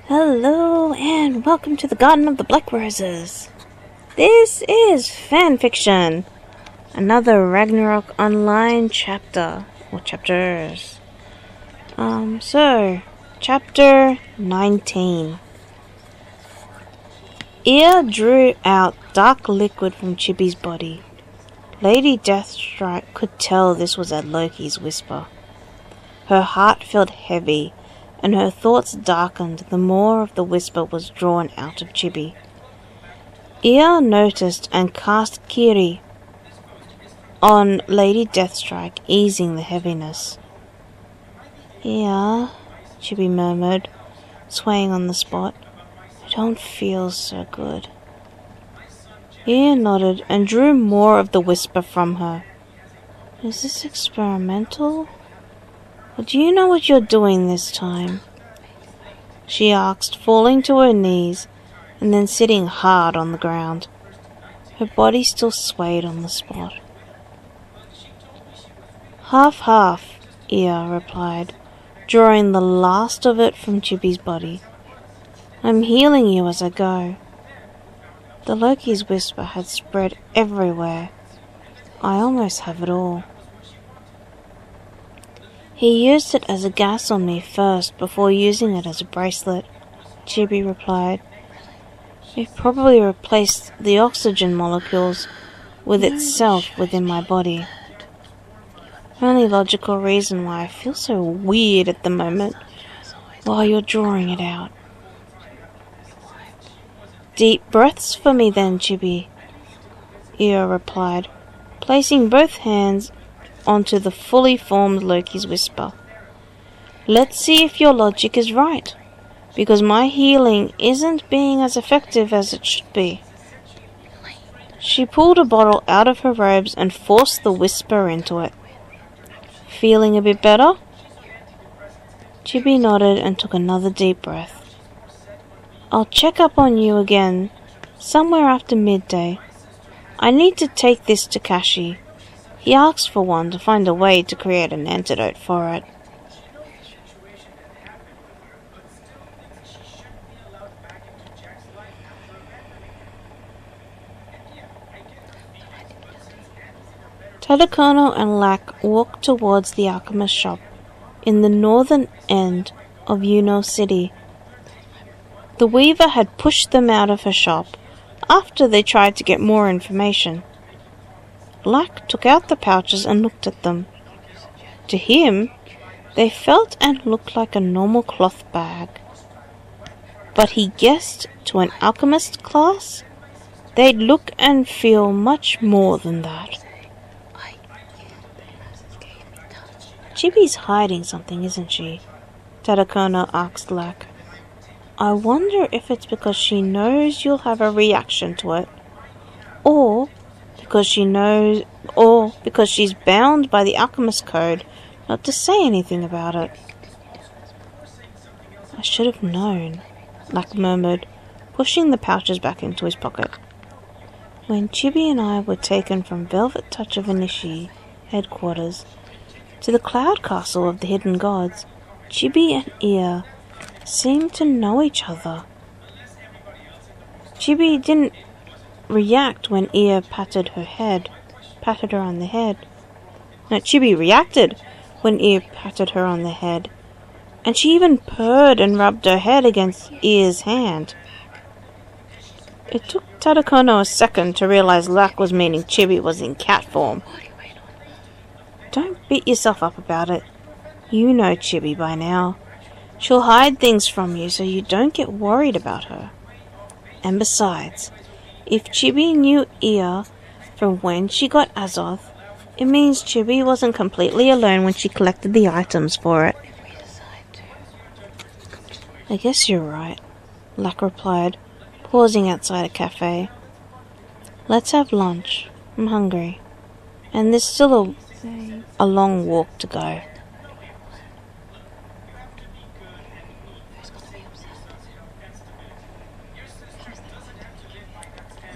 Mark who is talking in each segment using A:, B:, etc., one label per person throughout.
A: Hello and welcome to the Garden of the Black Roses. This is fanfiction. Another Ragnarok Online chapter or chapters. Chapter 19. Ear drew out dark liquid from Chibi's body. Lady Deathstrike could tell this was a Loki's whisper. Her heart felt heavy, and her thoughts darkened the more of the whisper was drawn out of Chibi. Ear noticed and cast Kiri on Lady Deathstrike, easing the heaviness. Ear, Chibi murmured, swaying on the spot. I don't feel so good. Ear nodded and drew more of the whisper from her. Is this experimental? Or do you know what you're doing this time? She asked, falling to her knees and then sitting hard on the ground. Her body still swayed on the spot. Half, Ear replied, drawing the last of it from Chibi's body. I'm healing you as I go. The Loki's whisper had spread everywhere. I almost have it all. He used it as a gas on me first before using it as a bracelet, Chibi replied. It probably replaced the oxygen molecules with itself within my body. Only logical reason why I feel so weird at the moment while you're drawing it out. Deep breaths for me then, Chibi, Ear replied, placing both hands onto the fully formed Loki's whisper. Let's see if your logic is right, because my healing isn't being as effective as it should be. She pulled a bottle out of her robes and forced the whisper into it. Feeling a bit better? Chibi nodded and took another deep breath. I'll check up on you again, somewhere after midday. I need to take this to Kashi. He asked for one to find a way to create an antidote for it. Tadakono and Lak walked towards the alchemist shop in the northern end of Yuno City. The weaver had pushed them out of her shop after they tried to get more information. Lak took out the pouches and looked at them. To him, they felt and looked like a normal cloth bag. But he guessed to an alchemist class, they'd look and feel much more than that. Chibi's hiding something, isn't she? Tadakono asked Lak. I wonder if it's because she knows you'll have a reaction to it, or because she's bound by the alchemist code not to say anything about it. I should have known, Lak murmured, pushing the pouches back into his pocket. When Chibi and I were taken from Velvet Touch of Inishi headquarters to the Cloud Castle of the Hidden Gods, Chibi and Ear seemed to know each other. Chibi didn't react when Ear patted her on the head. No, Chibi reacted when Ear patted her on the head, and she even purred and rubbed her head against Ear's hand. It took Tadakono a second to realize Lak was meaning Chibi was in cat form. Don't beat yourself up about it. You know Chibi by now. She'll hide things from you so you don't get worried about her. And besides, if Chibi knew Ear from when she got Azoth, it means Chibi wasn't completely alone when she collected the items for it. I guess you're right, Lak replied, pausing outside a cafe. Let's have lunch. I'm hungry. And there's still a long walk to go.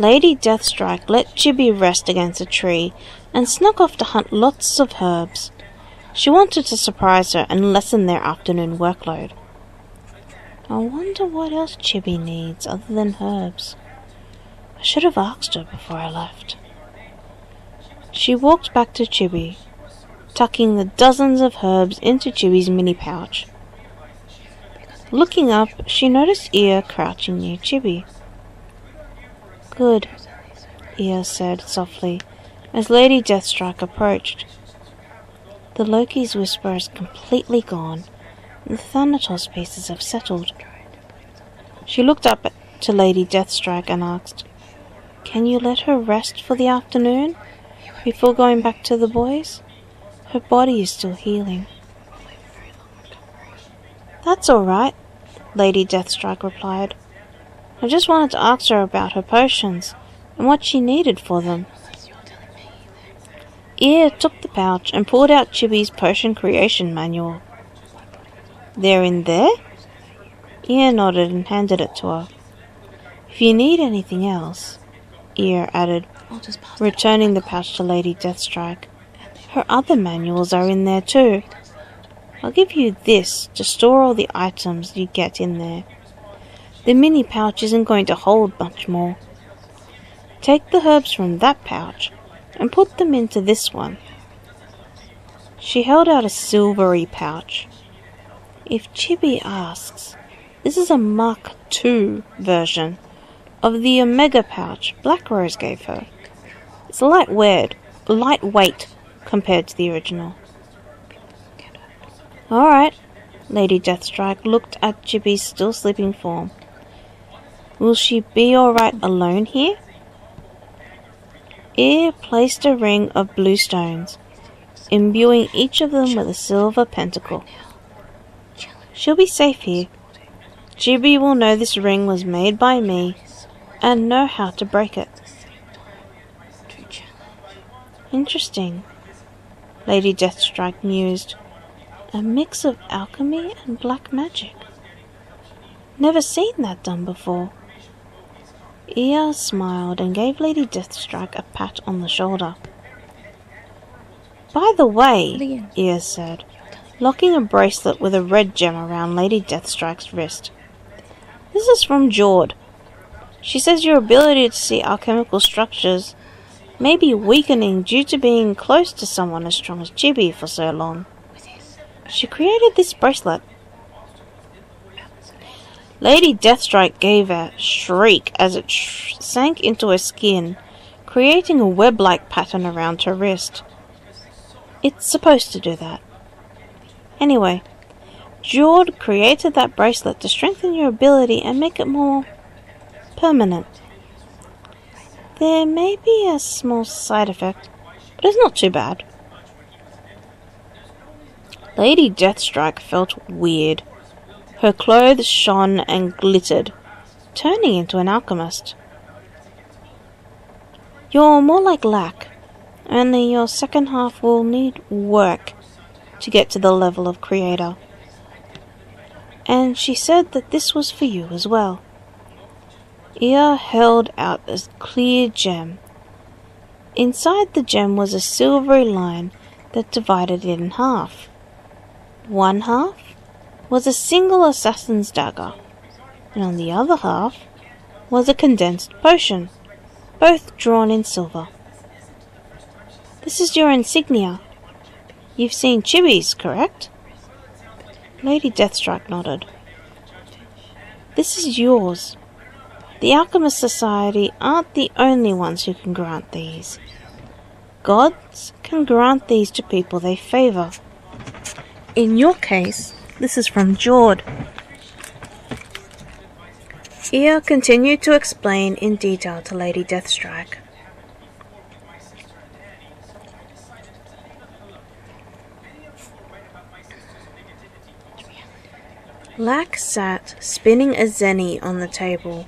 A: Lady Deathstrike let Chibi rest against a tree and snuck off to hunt lots of herbs. She wanted to surprise her and lessen their afternoon workload. I wonder what else Chibi needs other than herbs. I should have asked her before I left. She walked back to Chibi, tucking the dozens of herbs into Chibi's mini pouch. Looking up, she noticed Ia crouching near Chibi. "Good," Ia said softly, as Lady Deathstrike approached. "The Loki's whisper is completely gone, and the Thanatos pieces have settled." She looked up to Lady Deathstrike and asked, "Can you let her rest for the afternoon, before going back to the boys? Her body is still healing." "That's all right," Lady Deathstrike replied. "I just wanted to ask her about her potions, and what she needed for them." Ia took the pouch and pulled out Chibi's potion creation manual. "They're in there?" Ia nodded and handed it to her. "If you need anything else," Ia added, returning the pouch to Lady Deathstrike, "her other manuals are in there too. I'll give you this to store all the items you get in there. The mini pouch isn't going to hold much more. Take the herbs from that pouch and put them into this one." She held out a silvery pouch. "If Chibi asks, this is a Mark II version of the Omega pouch Black Rose gave her. It's lightweight compared to the original." "Alright." Lady Deathstrike looked at Chibi's still sleeping form. "Will she be alright alone here?" Ia placed a ring of blue stones, imbuing each of them with a silver pentacle. "She'll be safe here. Chibi will know this ring was made by me, and know how to break it." "Interesting," Lady Deathstrike mused. "A mix of alchemy and black magic. Never seen that done before." Ia smiled and gave Lady Deathstrike a pat on the shoulder. "By the way," Ia said, locking a bracelet with a red gem around Lady Deathstrike's wrist, "this is from Jord. She says your ability to see alchemical structures may be weakening due to being close to someone as strong as Chibi for so long. She created this bracelet." Lady Deathstrike gave a shriek as it sank into her skin, creating a web-like pattern around her wrist. "It's supposed to do that. Anyway, Jord created that bracelet to strengthen your ability and make it more permanent. There may be a small side effect, but it's not too bad." Lady Deathstrike felt weird. Her clothes shone and glittered, turning into an alchemist. "You're more like Lack, only your second half will need work to get to the level of creator. And she said that this was for you as well." Ia held out a clear gem. Inside the gem was a silvery line that divided it in half. One half was a single assassin's dagger, and on the other half was a condensed potion, both drawn in silver. "This is your insignia. You've seen Chibi's, correct?" Lady Deathstrike nodded. "This is yours. The Alchemist Society aren't the only ones who can grant these. Gods can grant these to people they favour. In your case, this is from Jord." Ia continued to explain in detail to Lady Deathstrike. Lack sat spinning a zenny on the table,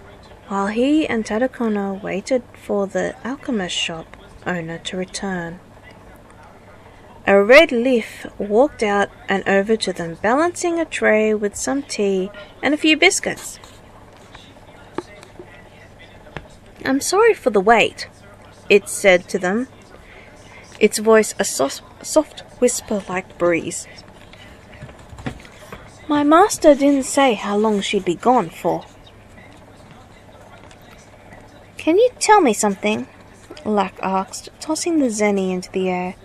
A: while he and Tadakono waited for the alchemist shop owner to return. A red leaf walked out and over to them, balancing a tray with some tea and a few biscuits. "I'm sorry for the wait," it said to them, its voice a soft whisper like breeze. My master didn't say how long she'd be gone for. Can you tell me something? Lack asked, tossing the zenny into the air.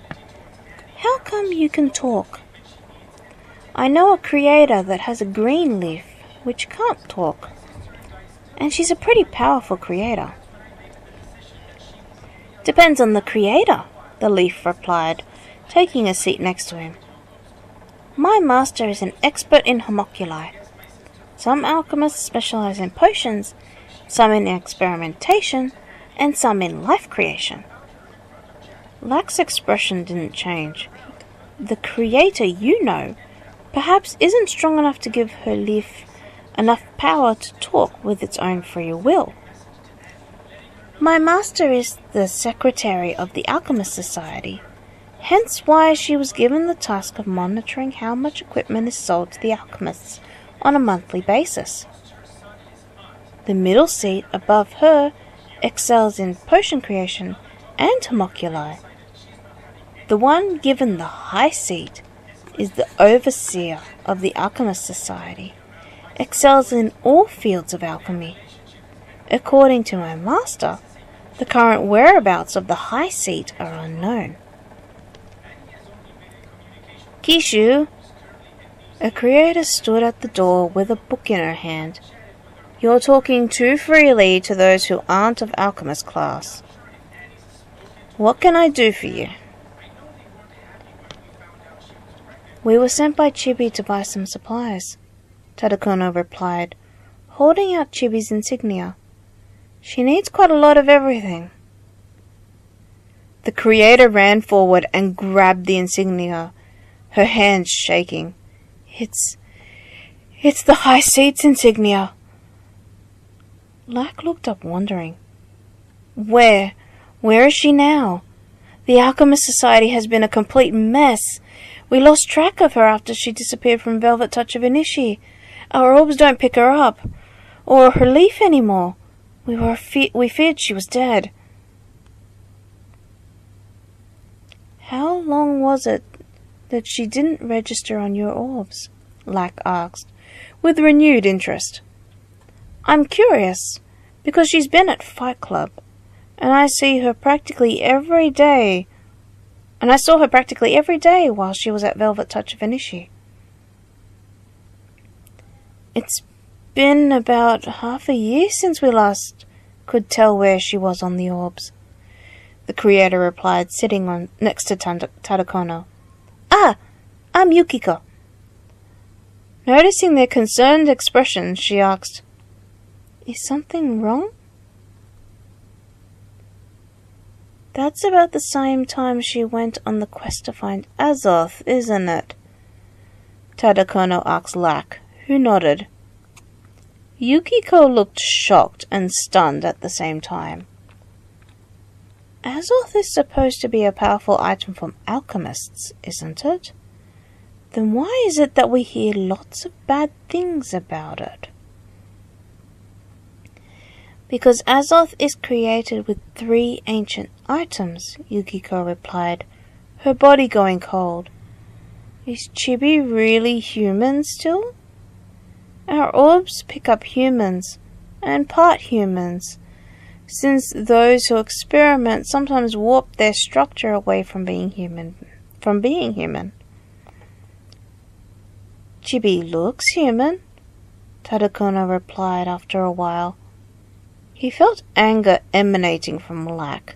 A: How come you can talk? I know a creator that has a green leaf which can't talk, and she's a pretty powerful creator. Depends on the creator, the leaf replied, taking a seat next to him. My master is an expert in homunculi. Some alchemists specialize in potions, some in experimentation, and some in life creation. Lack's expression didn't change. The creator you know perhaps isn't strong enough to give her leaf enough power to talk with its own free will. My master is the secretary of the Alchemist Society, hence why she was given the task of monitoring how much equipment is sold to the alchemists on a monthly basis. The middle seat above her excels in potion creation and homunculi. The one given the high seat is the overseer of the Alchemist Society, excels in all fields of alchemy. According to my master, the current whereabouts of the high seat are unknown. Kishu, a creator stood at the door with a book in her hand. You're talking too freely to those who aren't of alchemist class. What can I do for you? We were sent by Chibi to buy some supplies, Tadakono replied, holding out Chibi's insignia. She needs quite a lot of everything. The creator ran forward and grabbed the insignia, her hands shaking. It's the high seat's insignia. Lack looked up wondering. Where is she now? The Alchemist Society has been a complete mess. We lost track of her after she disappeared from Velvet Touch of Inishi. Our orbs don't pick her up, or her leaf anymore. We feared she was dead. How long was it that she didn't register on your orbs? Lack asked, with renewed interest. I'm curious, because she's been at Fight Club, and I saw her practically every day while she was at Velvet Touch of Inishi. It's been about half a year since we last could tell where she was on the orbs, the creator replied, sitting next to Tadakono. Ah, I'm Yukiko. Noticing their concerned expressions, she asked, Is something wrong? That's about the same time she went on the quest to find Azoth, isn't it? Tadakono asked Lack, who nodded. Yukiko looked shocked and stunned at the same time. Azoth is supposed to be a powerful item from alchemists, isn't it? Then why is it that we hear lots of bad things about it? Because Azoth is created with 3 ancient items, Yukiko replied, her body going cold. Is Chibi really human still? Our orbs pick up humans, and part humans, since those who experiment sometimes warp their structure away from being human. Chibi looks human, Tadakono replied after a while. He felt anger emanating from Lack.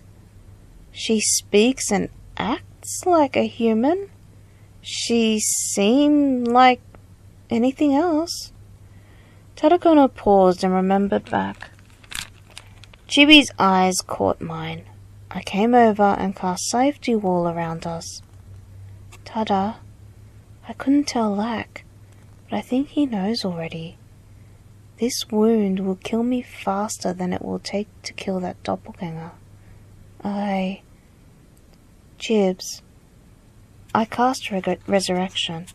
A: She speaks and acts like a human. She seemed like anything else. Tadakono paused and remembered back. Chibi's eyes caught mine. I came over and cast safety wall around us. Tada, I couldn't tell Lack, but I think he knows already. This wound will kill me faster than it will take to kill that doppelganger. Jibs, I cast resurrection.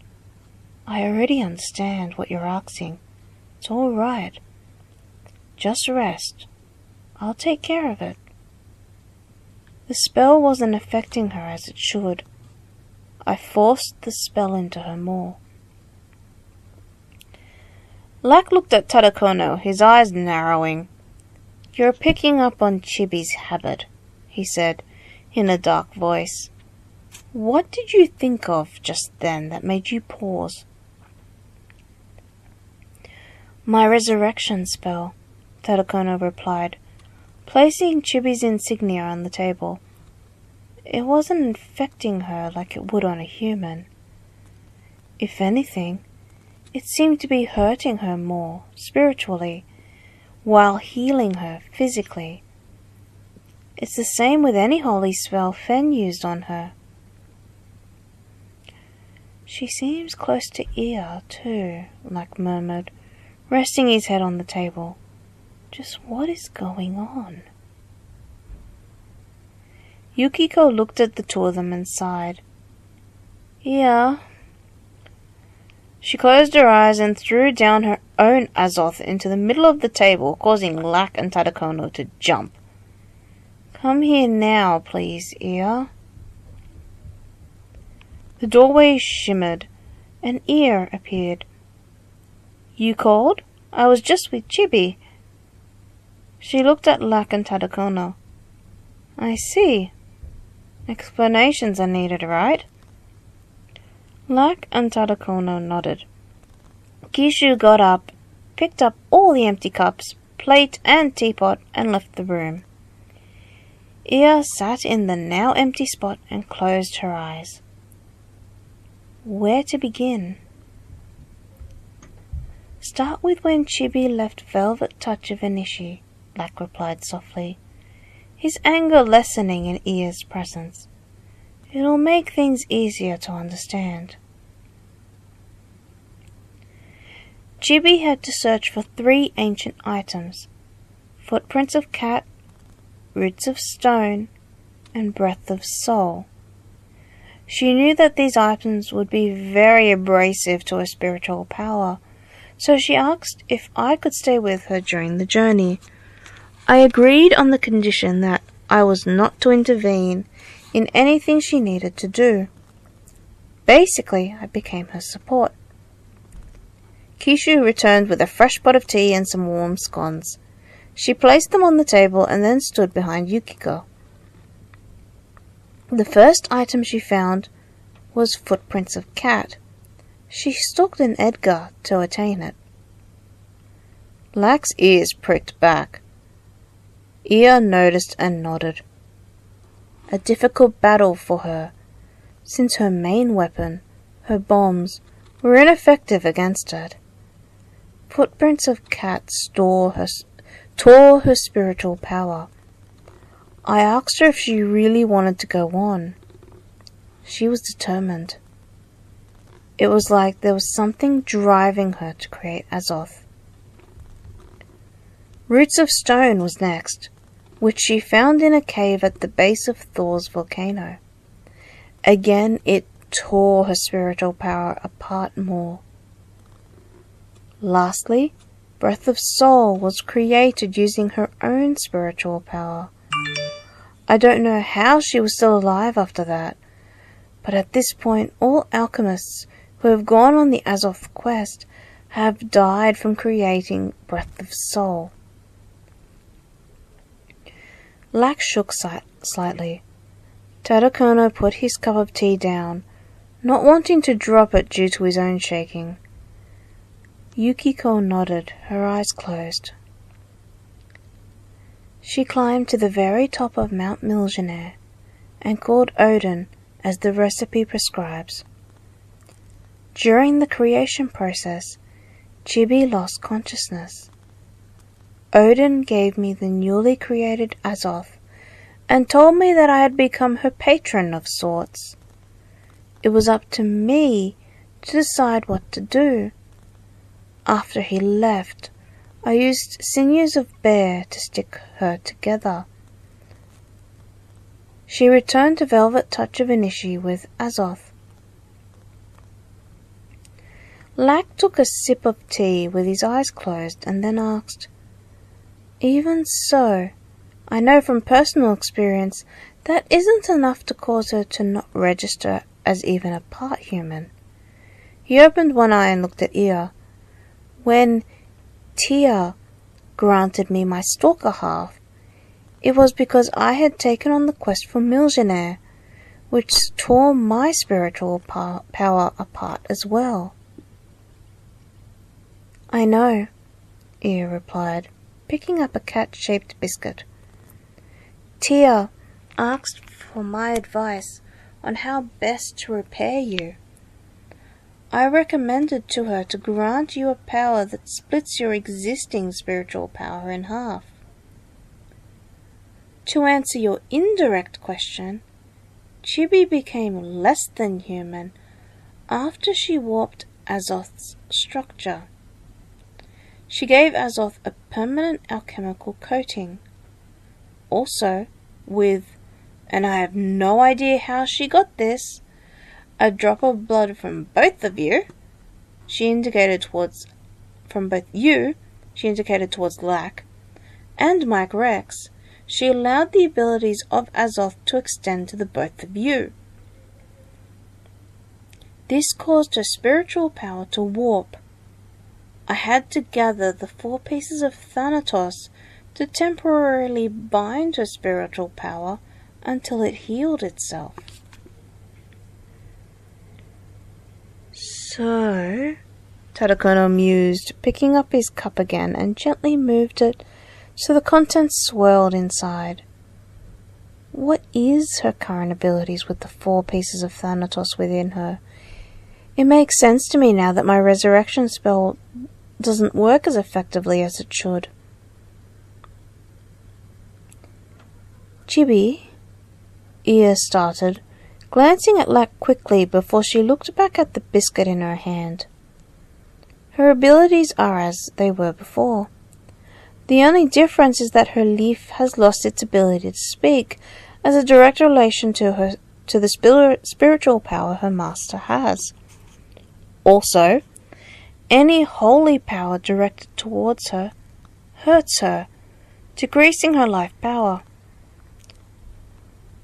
A: I already understand what you're asking. It's all right. Just rest. I'll take care of it. The spell wasn't affecting her as it should. I forced the spell into her more. Lack looked at Tadakono, his eyes narrowing. "You're picking up on Chibi's habit," he said, in a dark voice. "What did you think of just then that made you pause?" "My resurrection spell," Tadakono replied, placing Chibi's insignia on the table. "It wasn't infecting her like it would on a human. If anything, it seemed to be hurting her more spiritually, while healing her physically. It's the same with any holy spell Fen used on her." "She seems close to Ia, too," Lack murmured, resting his head on the table. "Just what is going on?" Yukiko looked at the two of them and sighed. "Yeah." She closed her eyes and threw down her own Azoth into the middle of the table, causing Lack and Tadakono to jump. "Come here now, please, Ia." The doorway shimmered. An ear appeared. "You called? I was just with Chibi." She looked at Lack and Tadakono. "I see. Explanations are needed, right?" Lack and Tadakono nodded. Kishu got up, picked up all the empty cups, plate and teapot, and left the room. Ia sat in the now empty spot and closed her eyes. Where to begin? "Start with when Chibi left Velvet Touch of Inishi," Lack replied softly, his anger lessening in Ia's presence. "It'll make things easier to understand." Chibi had to search for 3 ancient items: footprints of cat, roots of stone, and breath of soul. She knew that these items would be very abrasive to her spiritual power, so she asked if I could stay with her during the journey. I agreed on the condition that I was not to intervene in anything she needed to do. Basically, I became her support. Kishu returned with a fresh pot of tea and some warm scones. She placed them on the table and then stood behind Yukiko. The first item she found was footprints of cat. She stalked an Edgar to attain it. Lack's ears pricked back. Ia noticed and nodded. A difficult battle for her, since her main weapon, her bombs, were ineffective against it. Footprints of cat tore her spiritual power. I asked her if she really wanted to go on. She was determined. It was like there was something driving her to create Azoth. Roots of Stone was next, which she found in a cave at the base of Thor's volcano. Again, it tore her spiritual power apart more. Lastly, Breath of Soul was created using her own spiritual power. I don't know how she was still alive after that, but at this point all alchemists who have gone on the Azoth quest have died from creating Breath of Soul. Lack shook slightly. Tadakono put his cup of tea down, not wanting to drop it due to his own shaking. Yukiko nodded, her eyes closed. She climbed to the very top of Mount Milgenair and called Odin as the recipe prescribes. During the creation process, Chibi lost consciousness. Odin gave me the newly created Azoth and told me that I had become her patron of sorts. It was up to me to decide what to do. After he left, I used sinews of bear to stick her together. She returned to Velvet Touch of Inishi with Azoth. Lack took a sip of tea with his eyes closed and then asked, "Even so, I know from personal experience that isn't enough to cause her to not register as even a part human." He opened one eye and looked at Ia. "When Tia granted me my stalker half, it was because I had taken on the quest for Millionaire, which tore my spiritual power apart as well. I know, Ea replied, picking up a cat-shaped biscuit. Tia asked for my advice on how best to repair you. I recommended to her to grant you a power that splits your existing spiritual power in half. To answer your indirect question, Chibi became less than human after she warped Azoth's structure. She gave Azoth a permanent alchemical coating. Also, with, and I have no idea how she got this, a drop of blood from both of you, she indicated towards, from both you, she indicated towards Lack, and Mike Rex, she allowed the abilities of Azoth to extend to the both of you. This caused her spiritual power to warp. I had to gather the 4 pieces of Thanatos to temporarily bind her spiritual power until it healed itself. So, Tadakono mused, picking up his cup again and gently moved it so the contents swirled inside. What is her current abilities with the 4 pieces of Thanatos within her? It makes sense to me now that my resurrection spell doesn't work as effectively as it should. Chibi, Ea started, glancing at Lack quickly before she looked back at the biscuit in her hand. Her abilities are as they were before. The only difference is that her leaf has lost its ability to speak as a direct relation to the spiritual power her master has. Also, any holy power directed towards her hurts her, decreasing her life power.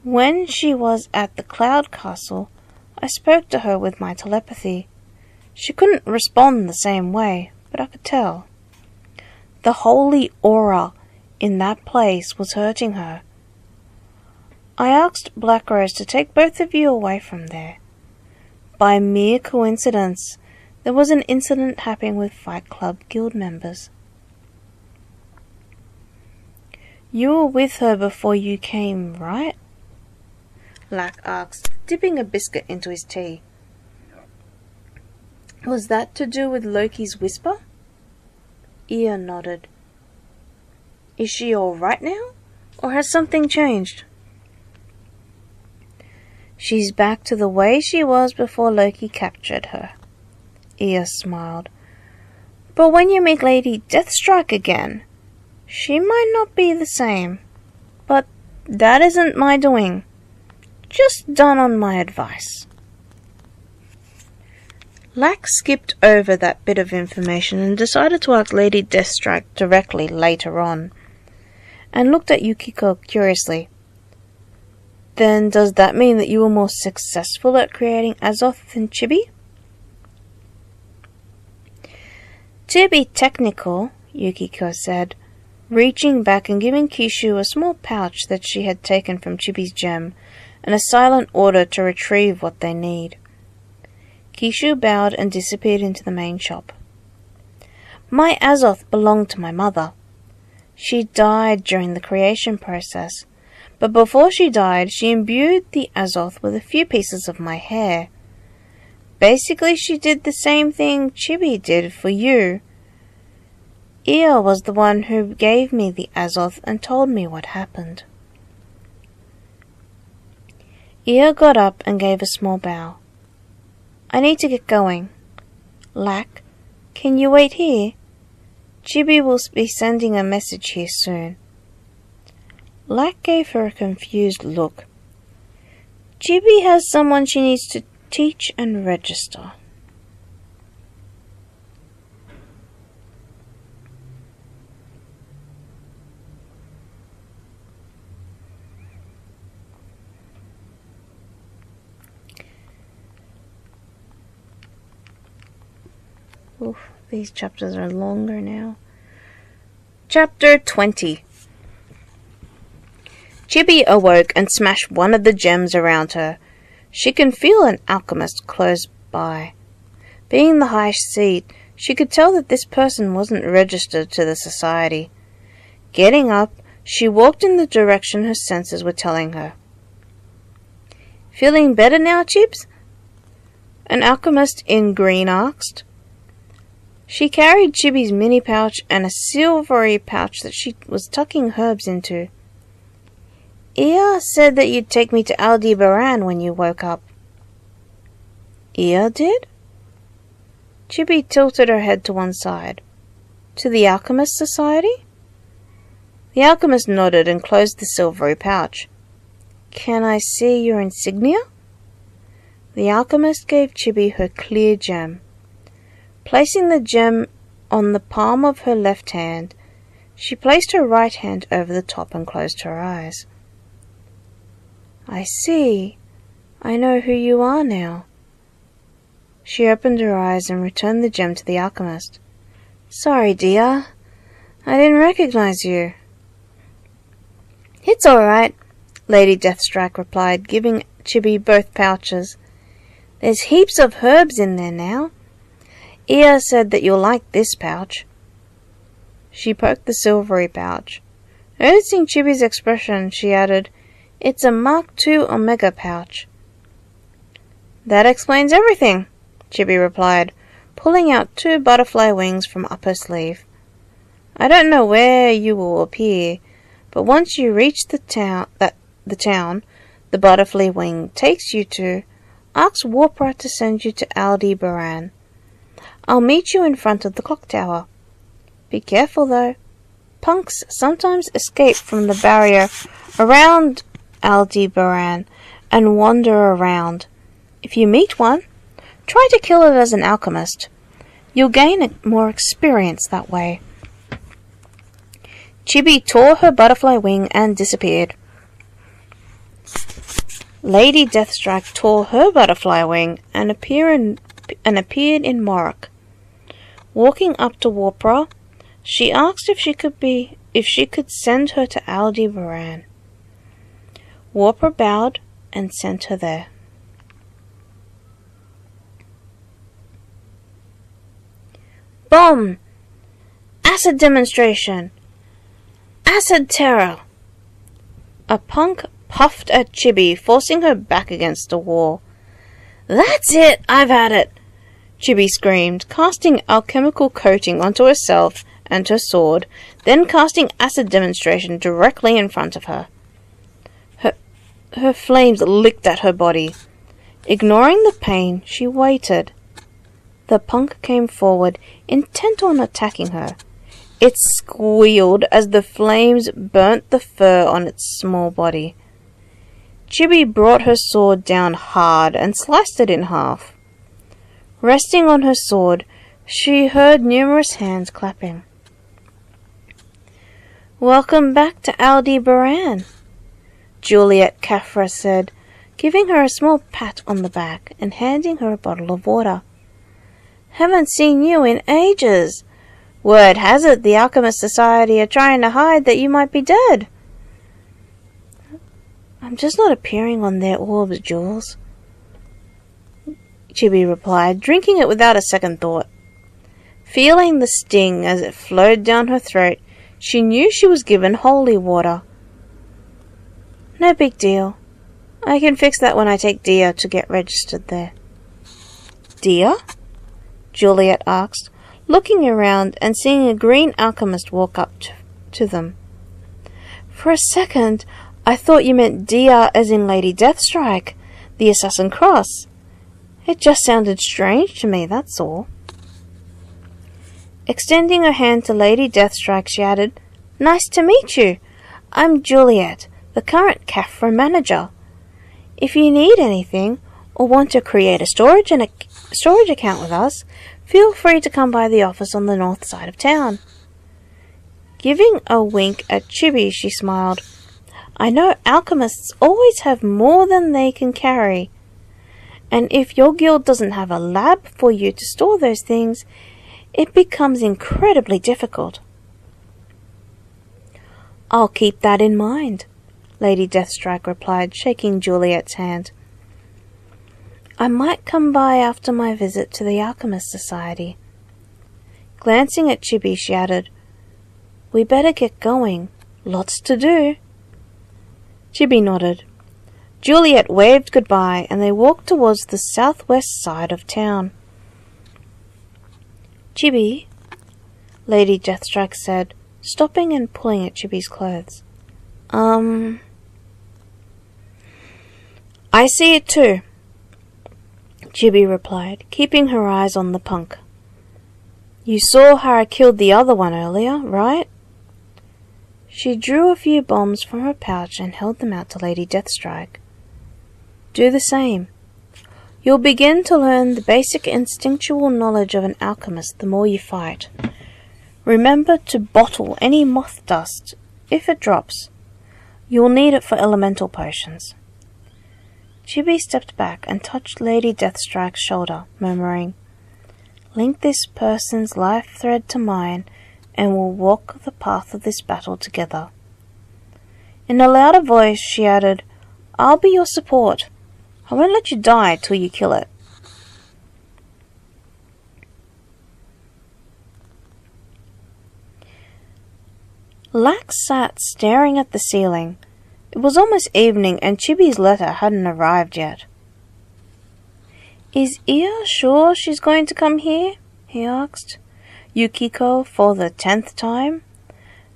A: When she was at the Cloud Castle, I spoke to her with my telepathy. She couldn't respond the same way, but I could tell. The holy aura in that place was hurting her. I asked Black Rose to take both of you away from there. By mere coincidence, there was an incident happening with Fight Club guild members. You were with her before you came, right? Lack asked, dipping a biscuit into his tea. Was that to do with Loki's whisper? Ea nodded. Is she all right now, or has something changed? She's back to the way she was before Loki captured her. Ea smiled. But when you meet Lady Deathstrike again, she might not be the same. But that isn't my doing. Just done on my advice. Lack skipped over that bit of information and decided to ask Lady Deathstrike directly later on, and looked at Yukiko curiously. Then does that mean that you were more successful at creating Azoth than Chibi? To be technical, Yukiko said, reaching back and giving Kishu a small pouch that she had taken from Chibi's gem, and a silent order to retrieve what they need. Kishu bowed and disappeared into the main shop. My Azoth belonged to my mother. She died during the creation process, but before she died, she imbued the Azoth with a few pieces of my hair. Basically, she did the same thing Chibi did for you. Ea was the one who gave me the Azoth and told me what happened. Ea got up and gave a small bow. I need to get going. Lack, can you wait here? Chibi will be sending a message here soon. Lack gave her a confused look. Chibi has someone she needs to teach and register. Oof, these chapters are longer now. Chapter 20. Chibi awoke and smashed one of the gems around her. She can feel an alchemist close by. Being the high seat, she could tell that this person wasn't registered to the society. Getting up, she walked in the direction her senses were telling her. "Feeling better now, Chibs?" an alchemist in green asked. She carried Chibi's mini pouch and a silvery pouch that she was tucking herbs into. "Ia said that you'd take me to Aldebaran when you woke up." "Ia did?" Chibi tilted her head to one side. "To the Alchemist Society?" The alchemist nodded and closed the silvery pouch. "Can I see your insignia?" The alchemist gave Chibi her clear gem. Placing the gem on the palm of her left hand, she placed her right hand over the top and closed her eyes. "I see. I know who you are now." She opened her eyes and returned the gem to the alchemist. "Sorry, dear. I didn't recognize you." "It's all right," Lady Deathstrike replied, giving Chibi both pouches. "There's heaps of herbs in there now. Ia said that you'll like this pouch." She poked the silvery pouch. Noticing Chibi's expression, she added, "It's a Mark II Omega pouch." "That explains everything," Chibi replied, pulling out 2 butterfly wings from up her sleeve. "I don't know where you will appear, but once you reach the town the butterfly wing takes you to, ask Warpra to send you to Aldebaran. I'll meet you in front of the clock tower. Be careful though. Punks sometimes escape from the barrier around Aldebaran and wander around. If you meet one, try to kill it as an alchemist. You'll gain more experience that way." Chibi tore her butterfly wing and disappeared. Lady Deathstrike tore her butterfly wing and appeared in Morok. Walking up to Warpra, she asked if she could send her to Aldebaran. Warpra bowed and sent her there. Bomb! Acid demonstration! Acid terror! A punk puffed at Chibi, forcing her back against a wall. "That's it! I've had it!" Chibi screamed, casting alchemical coating onto herself and her sword, then casting acid demonstration directly in front of her. Her flames licked at her body. Ignoring the pain, she waited. The punk came forward, intent on attacking her. It squealed as the flames burnt the fur on its small body. Chibi brought her sword down hard and sliced it in half. Resting on her sword, she heard numerous hands clapping. "Welcome back to Aldebaran," Juliet Caffra said, giving her a small pat on the back and handing her a bottle of water. "Haven't seen you in ages. Word has it the Alchemist Society are trying to hide that you might be dead." "I'm just not appearing on their orbs, Jules," Chibi replied, drinking it without a second thought. Feeling the sting as it flowed down her throat, she knew she was given holy water. "No big deal. I can fix that when I take Dia to get registered there." "Dia?" Juliet asked, looking around and seeing a green alchemist walk up to them. "For a second, I thought you meant Dia as in Lady Deathstrike, the Assassin Cross. It just sounded strange to me, that's all." Extending her hand to Lady Deathstrike, she added, "Nice to meet you. I'm Juliet, the current Caffra manager. If you need anything, or want to create a storage account with us, feel free to come by the office on the north side of town." Giving a wink at Chibi, she smiled. "I know alchemists always have more than they can carry. And if your guild doesn't have a lab for you to store those things, it becomes incredibly difficult." I'll keep that in mind, Lady Deathstrike replied, shaking Juliet's hand. I might come by after my visit to the Alchemist Society. Glancing at Chibi, she added, We better get going. Lots to do. Chibi nodded. Juliet waved goodbye, and they walked towards the southwest side of town. Chibi, Lady Deathstrike said, stopping and pulling at Chibi's clothes. I see it too, Chibi replied, keeping her eyes on the punk. You saw how I killed the other one earlier, right? She drew a few bombs from her pouch and held them out to Lady Deathstrike. Do the same. You'll begin to learn the basic instinctual knowledge of an alchemist the more you fight. Remember to bottle any moth dust if it drops. You'll need it for elemental potions. Chibi stepped back and touched Lady Deathstrike's shoulder, murmuring, Link this person's life thread to mine, and we'll walk the path of this battle together. In a louder voice, she added, I'll be your support. I won't let you die till you kill it. Lax sat staring at the ceiling. It was almost evening, and Chibi's letter hadn't arrived yet. Is Ia sure she's going to come here? He asked Yukiko for the 10th time.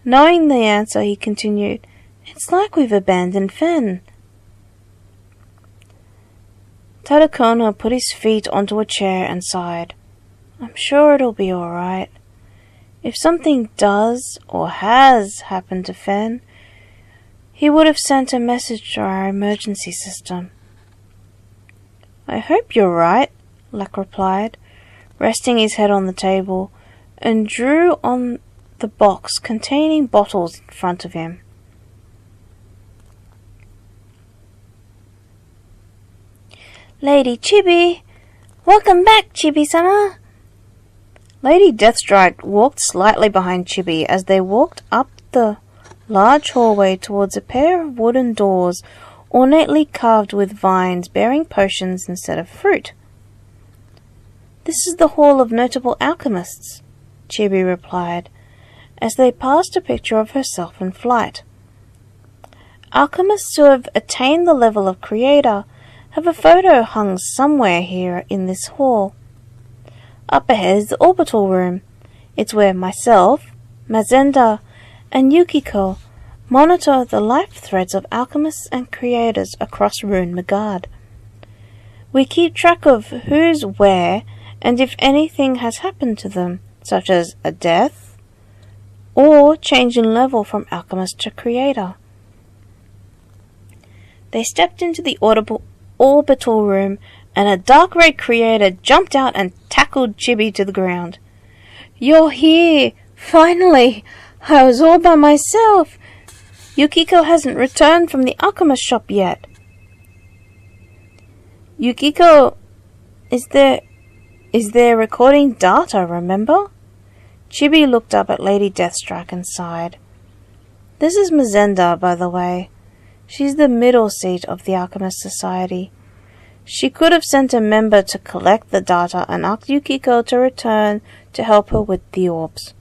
A: Knowing the answer, he continued, It's like we've abandoned Fen. Tadakono put his feet onto a chair and sighed. I'm sure it'll be all right. If something does or has happened to Fen, he would have sent a message to our emergency system. I hope you're right, Luck replied, resting his head on the table, and drew on the box containing bottles in front of him. Lady Chibi! Welcome back, Chibi-sama! Lady Deathstrike walked slightly behind Chibi as they walked up the large hallway towards a pair of wooden doors ornately carved with vines bearing potions instead of fruit. This is the Hall of Notable Alchemists, Chibi replied, as they passed a picture of herself in flight. Alchemists who have attained the level of creator have a photo hung somewhere here in this hall. Up ahead is the orbital room. It's where myself, Mazenda, and Yukiko monitor the life threads of alchemists and creators across Rune Magard. We keep track of who's where and if anything has happened to them, such as a death or change in level from alchemist to creator. They stepped into the orbital room, and a dark red creator jumped out and tackled Chibi to the ground. You're here! Finally! I was all by myself! Yukiko hasn't returned from the alchemist shop yet. Yukiko, is there recording data, remember? Chibi looked up at Lady Deathstrike and sighed. This is Mazenda, by the way. She's the middle seat of the Alchemist Society. She could have sent a member to collect the data and asked Yukiko to return to help her with the orbs.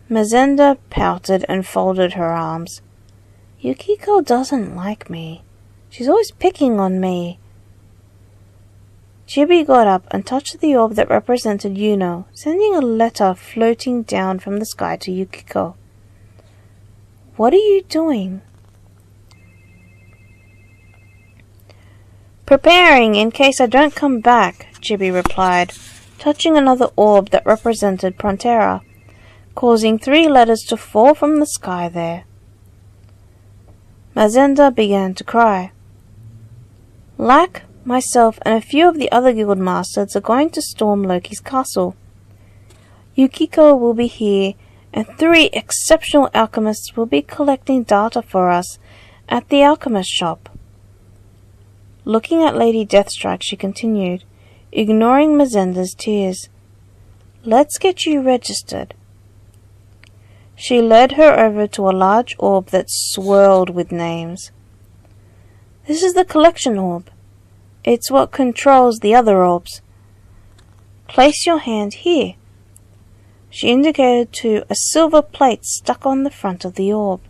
A: Mazenda pouted and folded her arms. Yukiko doesn't like me. She's always picking on me. Chibi got up and touched the orb that represented Yuno, sending a letter floating down from the sky to Yukiko. What are you doing? Preparing in case I don't come back, Chibi replied, touching another orb that represented Prontera, causing 3 letters to fall from the sky there. Mazenda began to cry. Lack, myself, and a few of the other guild masters are going to storm Loki's castle. Yukiko will be here, and 3 exceptional alchemists will be collecting data for us at the alchemist shop. Looking at Lady Deathstrike, she continued, ignoring Mazenda's tears. Let's get you registered. She led her over to a large orb that swirled with names. This is the collection orb. It's what controls the other orbs. Place your hand here. She indicated to a silver plate stuck on the front of the orb.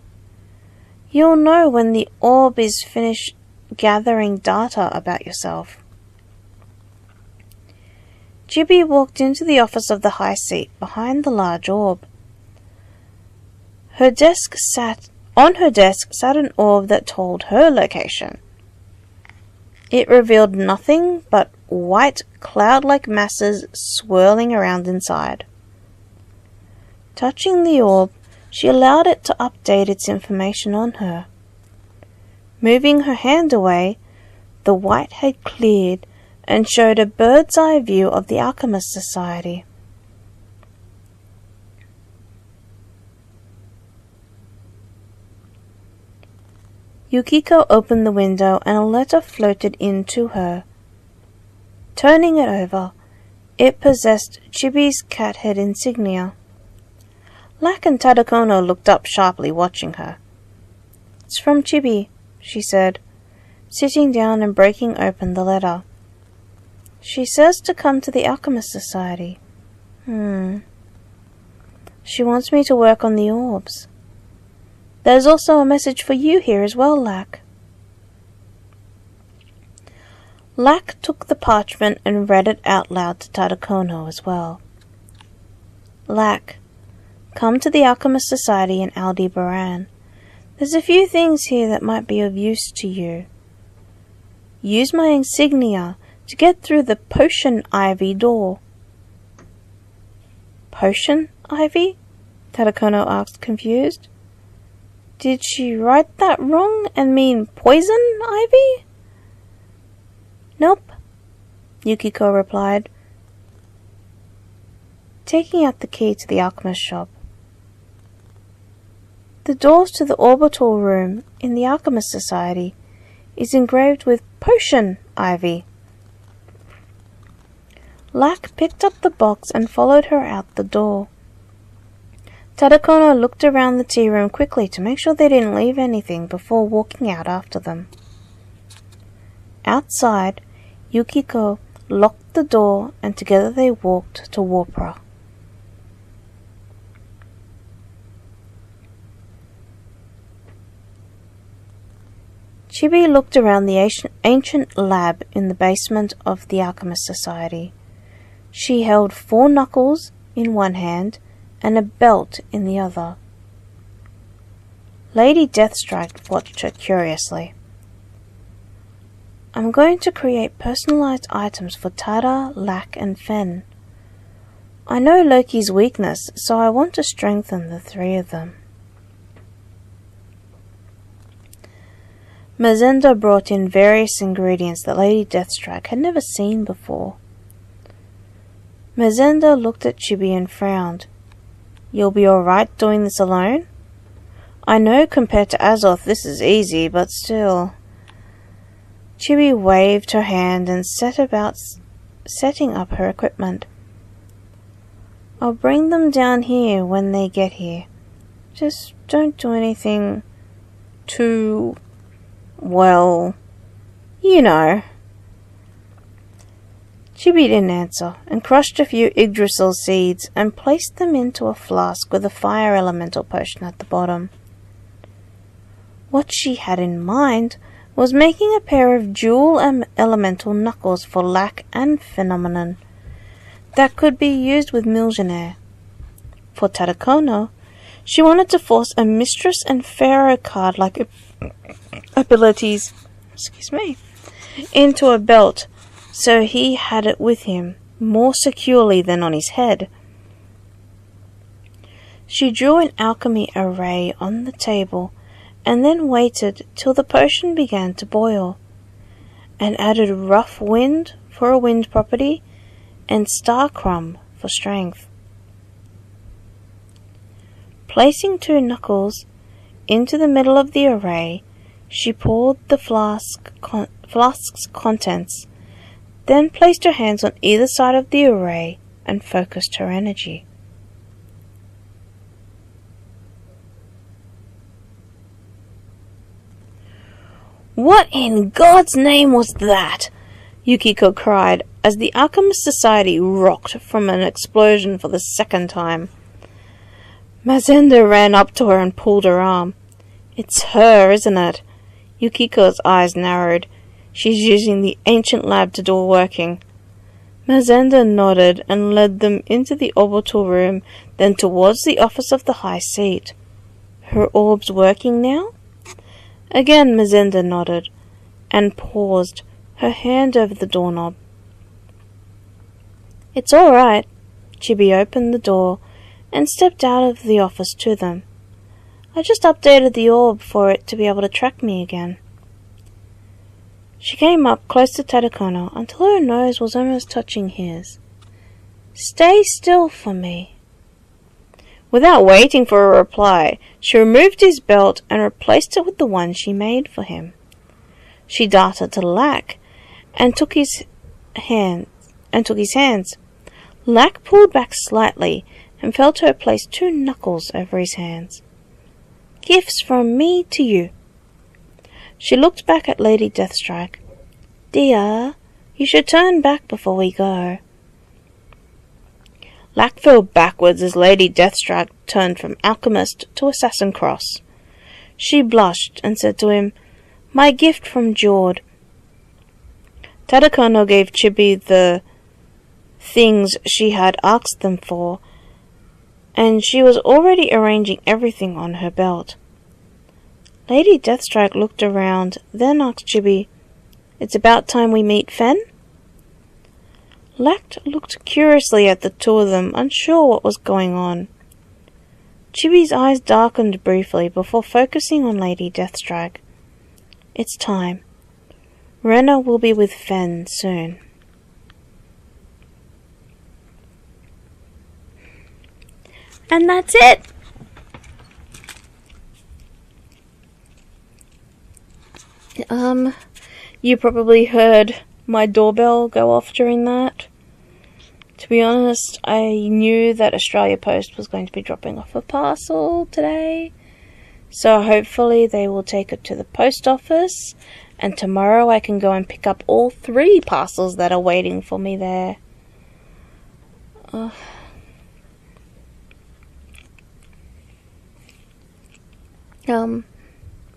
A: You'll know when the orb is finished gathering data about yourself. Chibi walked into the office of the high seat behind the large orb. On her desk sat an orb that told her location. It revealed nothing but white cloud-like masses swirling around inside. Touching the orb, she allowed it to update its information on her. Moving her hand away, the white had cleared and showed a bird's eye view of the Alchemist Society. Yukiko opened the window and a letter floated in to her. Turning it over, it possessed Chibi's cat head insignia. Lack and Tadakono looked up sharply, watching her. It's from Chibi, she said, sitting down and breaking open the letter. She says to come to the Alchemist Society. She wants me to work on the orbs. There's also a message for you here as well, Lack. Lack took the parchment and read it out loud to Tadakono as well. Lack, come to the Alchemist Society in Aldebaran. There's a few things here that might be of use to you. Use my insignia to get through the potion ivy door. Potion ivy? Tadakono asked, confused. Did she write that wrong and mean poison ivy? Nope, Yukiko replied, taking out the key to the alchemist shop. The doors to the orbital room in the Alchemist Society is engraved with potion ivy. Lack picked up the box and followed her out the door. Tadakono looked around the tea room quickly to make sure they didn't leave anything before walking out after them. Outside, Yukiko locked the door and together they walked to Warpra. Chibi looked around the ancient lab in the basement of the Alchemist Society. She held 4 knuckles in one hand and a belt in the other. Lady Deathstrike watched her curiously. I'm going to create personalized items for Tada, Lack, and Fen. I know Loki's weakness, so I want to strengthen the 3 of them. Mazenda brought in various ingredients that Lady Deathstrike had never seen before. Mazenda looked at Chibi and frowned. You'll be alright doing this alone? I know compared to Azoth this is easy, but still. Chibi waved her hand and set about setting up her equipment. I'll bring them down here when they get here. Just don't do anything too, well, you know. Chibi didn't answer, and crushed a few Yggdrasil seeds and placed them into a flask with a fire elemental potion at the bottom. What she had in mind was making a pair of dual elemental knuckles for Lack and Phenomenon that could be used with Milgenaire. For Tadakono, she wanted to force a Mistress and Pharaoh card-like abilities into a belt, so he had it with him, more securely than on his head. She drew an alchemy array on the table, and then waited till the potion began to boil, and added rough wind for a wind property, and star crumb for strength. Placing 2 knuckles into the middle of the array, she poured the flask's contents, then placed her hands on either side of the array and focused her energy. What in God's name was that? Yukiko cried as the Alchemist Society rocked from an explosion for the second time. Mazenda ran up to her and pulled her arm. It's her, isn't it? Yukiko's eyes narrowed. She's using the ancient lab to do working. Mazenda nodded and led them into the orbital room, then towards the office of the High Seat. Her orb's working now? Again Mazenda nodded, and paused, her hand over the doorknob. It's all right. Chibi opened the door and stepped out of the office to them. I just updated the orb for it to be able to track me again. She came up close to Tadakono until her nose was almost touching his. Stay still for me. Without waiting for a reply, she removed his belt and replaced it with the one she made for him. She darted to Lack and took his hands. Lack pulled back slightly and felt her place 2 knuckles over his hands. Gifts from me to you. She looked back at Lady Deathstrike. Dear, you should turn back before we go. Lack fell backwards as Lady Deathstrike turned from alchemist to assassin cross. She blushed and said to him, My gift from Jord. Tadakono gave Chibi the things she had asked them for, and she was already arranging everything on her belt. Lady Deathstrike looked around, then asked Chibi, It's about time we meet Fen? Lack looked curiously at the 2 of them, unsure what was going on. Chibi's eyes darkened briefly before focusing on Lady Deathstrike. It's time. Rena will be with Fen soon. And that's it! You probably heard my doorbell go off during that. To be honest, I knew that Australia Post was going to be dropping off a parcel today. So hopefully they will take it to the post office, and tomorrow I can go and pick up all 3 parcels that are waiting for me there.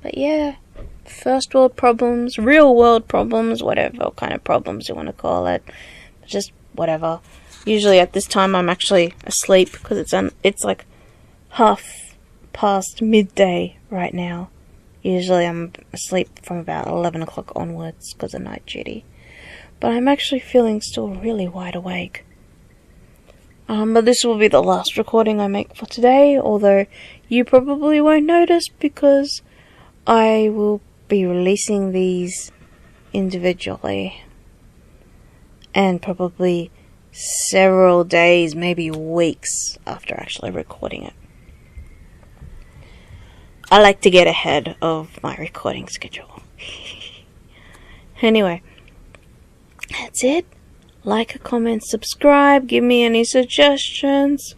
A: But yeah, first world problems, real world problems, whatever kind of problems you want to call it. Just whatever. Usually at this time I'm actually asleep because it's like 1:30 midday right now. Usually I'm asleep from about 11 o'clock onwards because of night duty. But I'm actually feeling still really wide awake. But this will be the last recording I make for today, although you probably won't notice because I will be releasing these individually. And probably several days, maybe weeks after actually recording it. I like to get ahead of my recording schedule. Anyway, that's it. Like, comment, subscribe, give me any suggestions.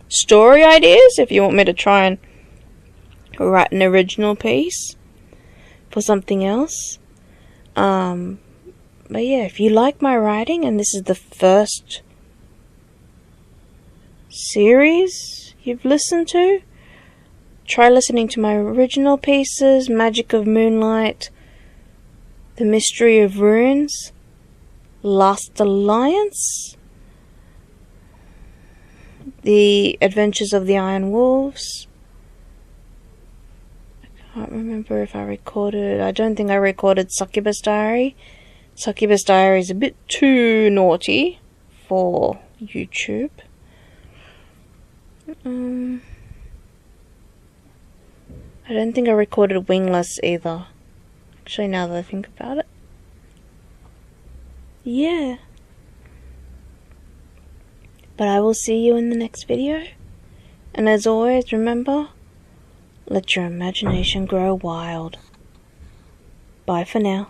A: Story ideas if you want me to try and write an original piece for something else. But yeah, if you like my writing and this is the first series you've listened to, try listening to my original pieces, Magic of Moonlight, The Mystery of Runes, Last Alliance, The Adventures of the Iron Wolves. I can't remember if I recorded, I don't think I recorded Succubus Diary. Succubus Diary is a bit too naughty for YouTube. I don't think I recorded Wingless either. Actually, now that I think about it. Yeah. But I will see you in the next video. And as always, remember, let your imagination grow wild. Bye for now.